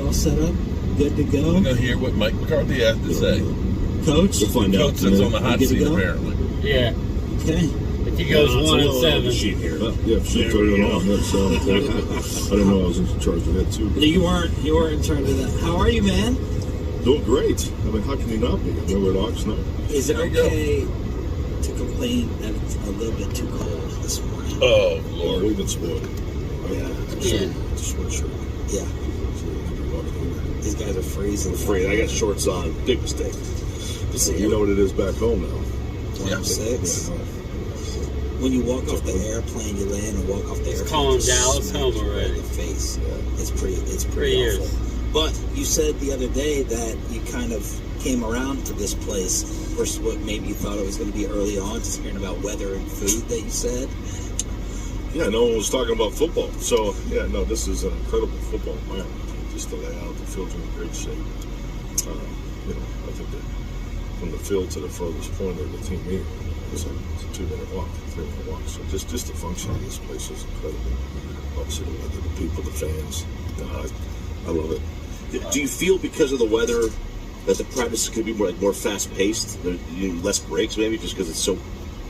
all set up, good to go. We're going to hear what Mike McCarthy has to say. Coach? We'll find out. Coach sits on the hot seat, apparently. Yeah. Okay. If he goes 1-7. Sheet here. Yeah, sheet turn it on. That's, I didn't know I was in charge of that, too. You weren't in charge of that. How are you, man? Doing great. I mean, how can you not be? I know we're Oxnard. Is it okay to complain that it's a little bit too cold this morning? Oh, Lord. We've been spoiled. Yeah. Sweatshirt. Yeah. These guys are freezing. I'm afraid. I got shorts on. Big mistake. You know what it is back home now. 106. Yeah. When you walk off the airplane, you land and walk off the airplane. It's calling Dallas home already. In the face. Yeah. It's pretty 3 years. awful. But you said the other day that you kind of came around to this place versus what maybe you thought it was going to be early on, just hearing about weather and food that you said. Yeah, no one was talking about football. So, yeah, no, this is an incredible football environment. Just the layout, the field's in great shape. I think that from the field to the furthest point of the team meeting, it's a 2-minute walk, 3-minute walk. So just the function of this place is incredible. Obviously, the weather, the people, the fans. I love it. Do you feel because of the weather that the practice could be more fast-paced? Less breaks, maybe, just because it's so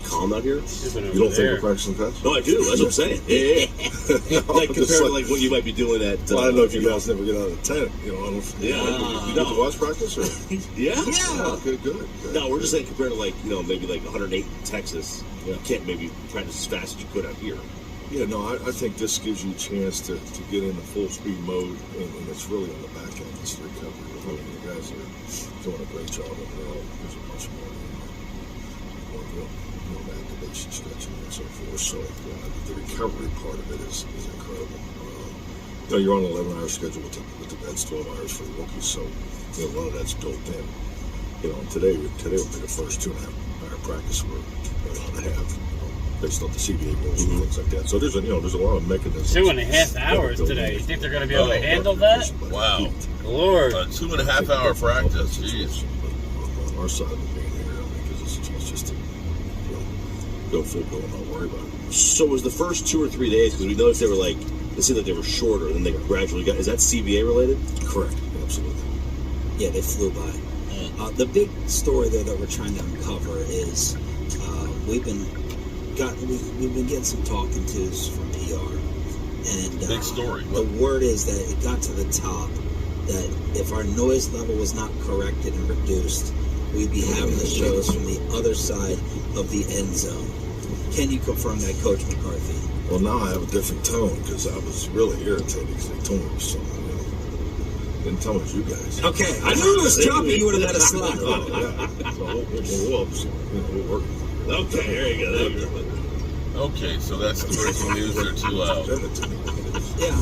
calm out here? You don't think we're practicing fast? No, I do. That's what I'm saying. Yeah. Like compared to what you might be doing at. Well, I don't know if you guys never get out of the tent. I don't. You get to watch practice, or? Yeah. Okay, good. No, we're just saying compared to maybe 108 in Texas. Yeah. You can't maybe practice as fast as you could out here. Yeah, no, I think this gives you a chance to get into full speed mode, and it's really on the back end. It's the recovery. I mean, the guys are doing a great job overall. There's a much more activation, stretching, and so forth. So the recovery part of it is incredible. You're on an 11-hour schedule with the beds 12 hours for the rookies, so a lot of that's built in. Today will be the first 2.5-hour practice we're going to have. Based on the CBA rules and things like that. So there's a lot of mechanisms. 2.5 hours today. You think they're going to be able to handle that? Wow. Lord. A 2.5-hour practice. Jeez. On our side of being here, because it's a chance just to go full go and not worry about it. So was the first 2 or 3 days, because we noticed they were it seemed like they were shorter, and then they gradually got, is that CBA related? Correct. Absolutely. Yeah, they flew by. The big story there that we're trying to uncover is we've been getting some talking tos from PR, and big story. The word is that it got to the top that if our noise level was not corrected and reduced, we'd be having the shows from the other side of the end zone. Can you confirm that, Coach McCarthy? Well, now I have a different tone because I was really irritated because they told me it was something. Didn't tell me it was you guys. Okay, I knew it was choppy. You would have let us slide. So we'll work. Okay, there you go. Okay, so that's the original news. They're too loud. Yeah,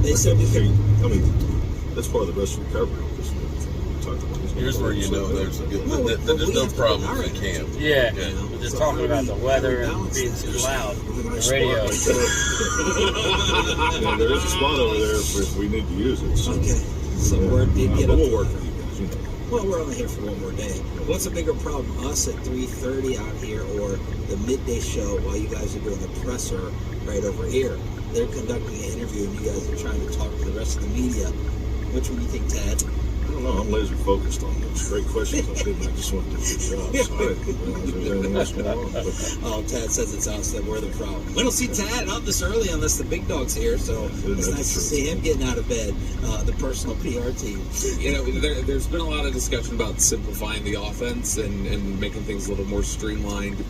they said you could. I mean, that's part of the rest of recovery. Here's where you know there's no problems in camp. Yeah. We're just talking about the weather and being too loud. The radio. Yeah, there is a spot over there if we need to use it. So. Okay, so word did get up. We'll work with you guys. Well, we're only here for one more day. What's a bigger problem, us at 3:30 out here or the midday show while you guys are doing the presser right over here? They're conducting an interview and you guys are trying to talk to the rest of the media. Which one do you think, Tad? I don't know. I'm laser focused on those. Great questions. I just want to do a good job. So I didn't realize there was anything else going on. Oh, Tad says it's us that we're the problem. We don't see Tad up this early unless the big dog's here, so it's nice to see him getting out of bed, the personal PR team. There's been a lot of discussion about simplifying the offense and making things a little more streamlined.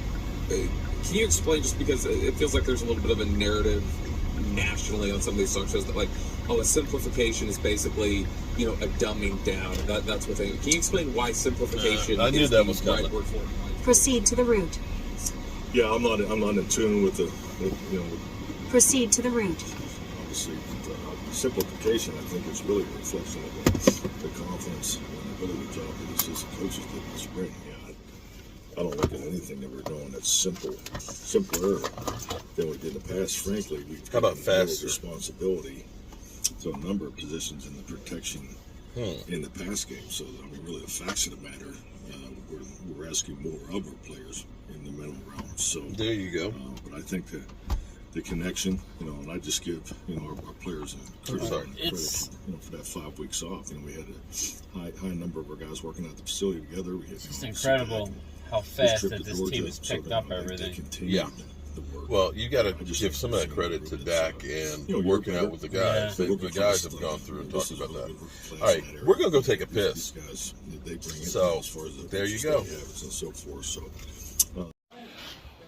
Can you explain, just because it feels like there's a little bit of a narrative nationally on some of these talk shows that a simplification is basically, a dumbing down. That's what they. Can you explain why simplification? I knew that was coming. Right word for it? Proceed to the root. Yeah, I'm not in tune with Proceed to the root. Obviously, simplification. I think is really a reflection of the confidence and ability job that the assistant coaches did in the spring. Yeah, I don't look at anything that we're doing that's simpler than we did in the past. Frankly, we've how about faster responsibility to a number of positions in the protection in the pass game. So, I mean, really, the facts of the matter, we're asking more of our players in the middle realm. So there you go. But I think the connection, and I just give, our players credit, for that 5 weeks off. We had a high number of our guys working at the facility together. We had, it's incredible how fast that this team has picked up everything. Yeah. Well, you got to give some of that credit to Dak and working out with the guys. Yeah. The guys have gone through and talked about that. All right, we're going to go take a piss. So, there you go.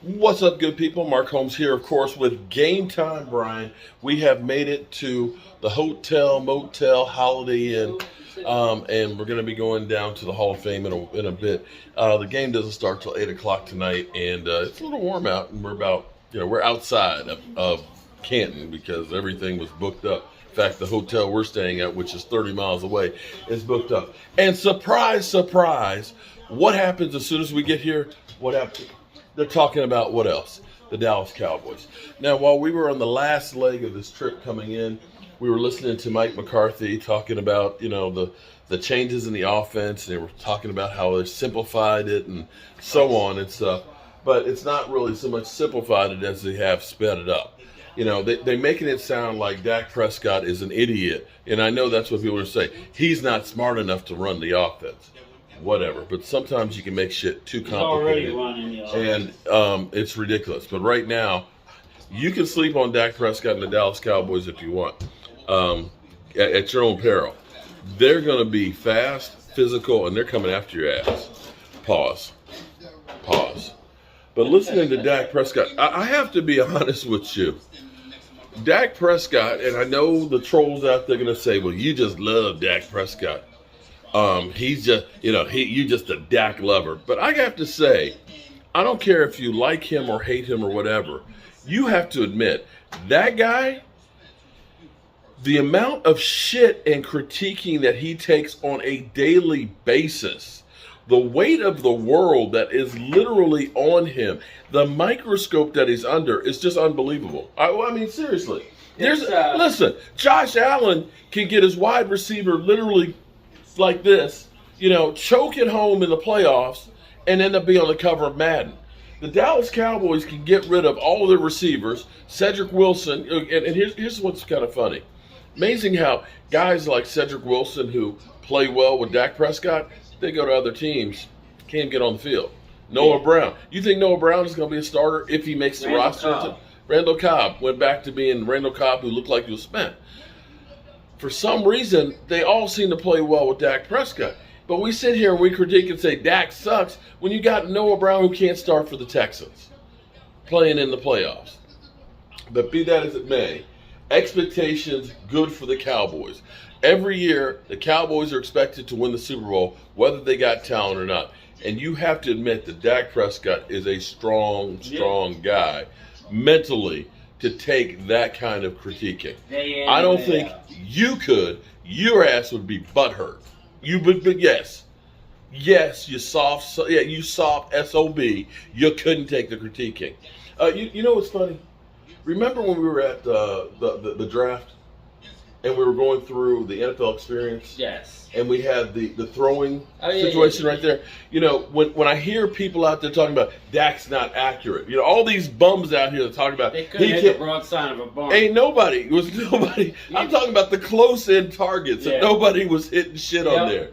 What's up, good people? Mark Holmes here, of course, with Game Time, Brian. We have made it to the Hotel Motel Holiday Inn, and we're going to be going down to the Hall of Fame in a bit. The game doesn't start till 8 o'clock tonight, and it's a little warm out, and we're outside of Canton because everything was booked up. In fact, the hotel we're staying at, which is 30 miles away, is booked up. And surprise, surprise, what happens as soon as we get here? What happens? They're talking about what else? The Dallas Cowboys. Now, while we were on the last leg of this trip coming in, we were listening to Mike McCarthy talking about, the changes in the offense. And they were talking about how they simplified it and so on and stuff. But it's not really so much simplified it as they have sped it up. They're making it sound like Dak Prescott is an idiot. And I know that's what people are saying. He's not smart enough to run the offense. Whatever, but sometimes you can make shit too complicated, and it's ridiculous. But right now, you can sleep on Dak Prescott and the Dallas Cowboys if you want, at your own peril. They're going to be fast, physical, and they're coming after your ass. Pause. But listening to Dak Prescott, I have to be honest with you. Dak Prescott, and I know the trolls out there are going to say, well, you just love Dak Prescott. He's just, you just a Dak lover. But I have to say, I don't care if you like him or hate him or whatever. You have to admit, that guy, the amount of shit and critiquing that he takes on a daily basis, the weight of the world that is literally on him, the microscope that he's under is just unbelievable. I mean, seriously. Listen, Josh Allen can get his wide receiver literally like this, choke it home in the playoffs and end up being on the cover of Madden. The Dallas Cowboys can get rid of all their receivers, Cedric Wilson, and here's what's kind of funny. Amazing how guys like Cedric Wilson who play well with Dak Prescott, they go to other teams, can't get on the field. Noah Brown. You think Noah Brown is going to be a starter if he makes the roster? Randall Cobb went back to being Randall Cobb, who looked like he was spent. For some reason, they all seem to play well with Dak Prescott. But we sit here and we critique and say Dak sucks when you got Noah Brown who can't start for the Texans playing in the playoffs. But be that as it may, expectations good for the Cowboys. Every year, the Cowboys are expected to win the Super Bowl, whether they got talent or not. And you have to admit that Dak Prescott is a strong guy mentally to take that kind of critiquing. I don't think you could. Your ass would be butthurt. You would, but yes, you soft SOB. You couldn't take the critiquing. You know what's funny? Remember when we were at the draft and we were going through the NFL experience? Yes. And we had the throwing situation right there. When I hear people out there talking about Dak's not accurate, all these bums out here that talk about they couldn't hit the broadside of a barn. Ain't nobody. It was nobody. I'm talking about the close-in targets, and nobody was hitting shit on there.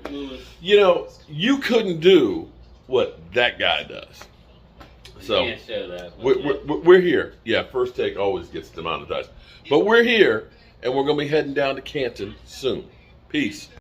You couldn't do what that guy does. So can't show that, we're here. Yeah, First Take always gets demonetized. But we're here, and we're going to be heading down to Canton soon. Peace.